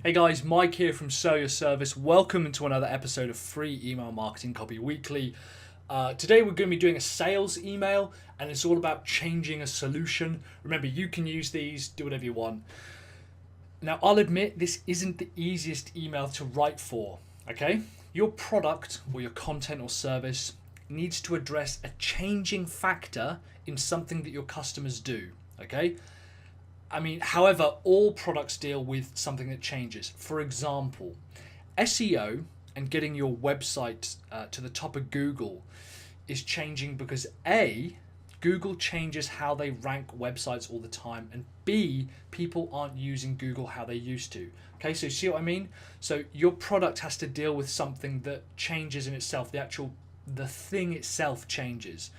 Hey guys, Mike here from Sell Your Service. Welcome to another episode of Free Email Marketing Copy Weekly. Today we're going to be doing a sales email, and it's all about changing a solution. Remember, you can use these, do whatever you want. Now, I'll admit this isn't the easiest email to write for, okay? Your product or your content or service needs to address a changing factor in something that your customers do, okay? However, all products deal with something that changes. For example, SEO and getting your website to the top of Google is changing because A, Google changes how they rank websites all the time, and B, people aren't using Google how they used to. Okay, so see what I mean? So your product has to deal with something that changes in itself. The thing itself changes.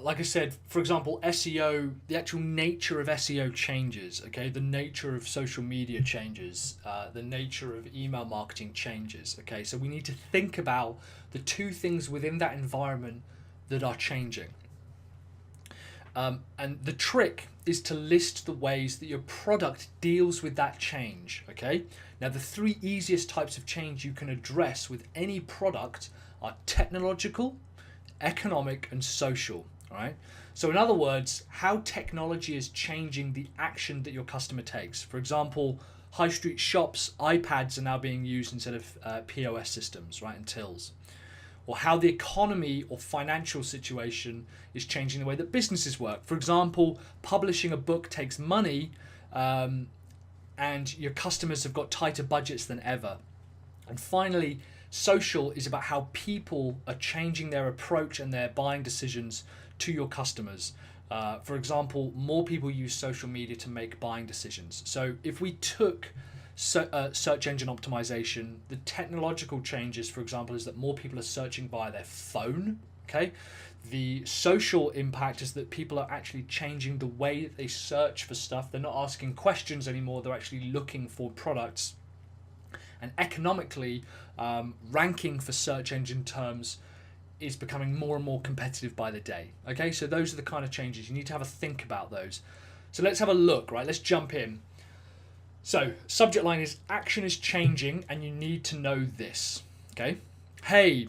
Like I said, for example, SEO, the actual nature of SEO changes, okay? The nature of social media changes, the nature of email marketing changes, okay? So we need to think about the two things within that environment that are changing. And the trick is to list the ways that your product deals with that change, okay? Now, the three easiest types of change you can address with any product are technological, economic, and social. All right. So in other words, how technology is changing the action that your customer takes. For example, high street shops, iPads are now being used instead of POS systems, right, and tills. Or how the economy or financial situation is changing the way that businesses work. For example, publishing a book takes money, and your customers have got tighter budgets than ever. And finally, social is about how people are changing their approach and their buying decisions to your customers. For example, more people use social media to make buying decisions. So if we took search engine optimization, the technological changes, for example, is that more people are searching via their phone. Okay. The social impact is that people are actually changing the way that they search for stuff. They're not asking questions anymore. They're actually looking for products. And economically, ranking for search engine terms is becoming more and more competitive by the day. Okay, so those are the kind of changes. You need to have a think about those. So let's have a look, right? Let's jump in. So subject line is action is changing and you need to know this. Okay. Hey,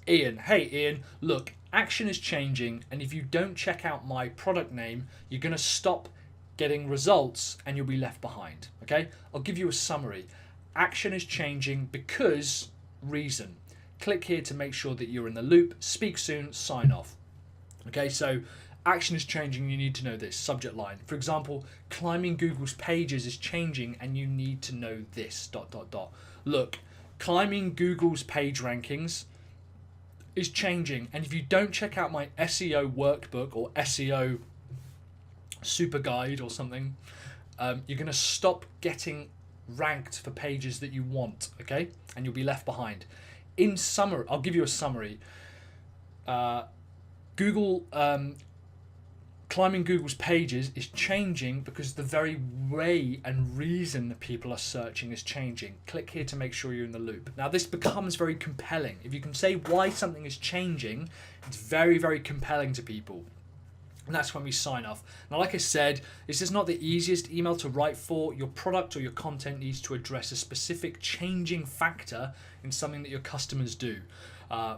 Ian. Hey, Ian, look, action is changing, and if you don't check out my product name, you're going to stop getting results and you'll be left behind. Okay, I'll give you a summary. Action is changing because reason. Click here to make sure that you're in the loop. Speak soon, sign off. Okay, so action is changing, you need to know this. Subject line. For example, climbing Google's pages is changing and you need to know this. ... Look, climbing Google's page rankings is changing, and if you don't check out my SEO workbook or SEO super guide or something, you're going to stop getting ranked for pages that you want, okay? And you'll be left behind. In summary, I'll give you a summary. Climbing Google's pages is changing because the very way and reason that people are searching is changing. Click here to make sure you're in the loop. Now, this becomes very compelling. If you can say why something is changing, it's very, very compelling to people. And that's when we sign off. Now, like I said, this is not the easiest email to write for. Your product or your content needs to address a specific changing factor in something that your customers do.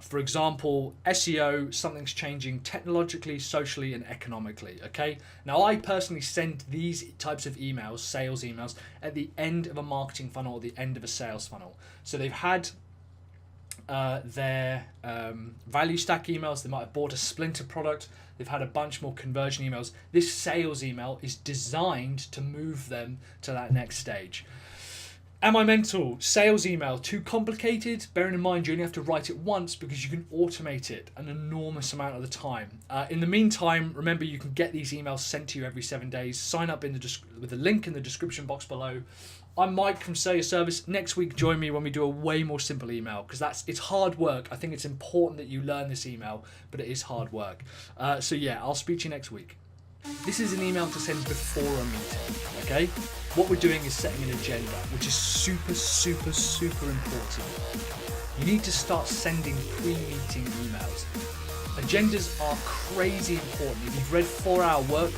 For example, SEO, something's changing technologically, socially, and economically. Okay. Now, I personally send these types of emails, sales emails, at the end of a marketing funnel or the end of a sales funnel. So they've had their value stack emails. They might have bought a splinter product. They've had a bunch more conversion emails. This sales email is designed to move them to that next stage. Am I mental? Sales email, too complicated? Bearing in mind you only have to write it once because you can automate it an enormous amount of the time. In the meantime, remember you can get these emails sent to you every 7 days. Sign up with the link in the description box below. I'm Mike from Sell Your Service. Next week, join me when we do a way more simple email, because it's hard work. I think it's important that you learn this email, but it is hard work. So yeah, I'll speak to you next week. This is an email to send before a meeting, okay? What we're doing is setting an agenda, which is super, super, super important. You need to start sending pre-meeting emails. Agendas are crazy important. If you've read 4-Hour Work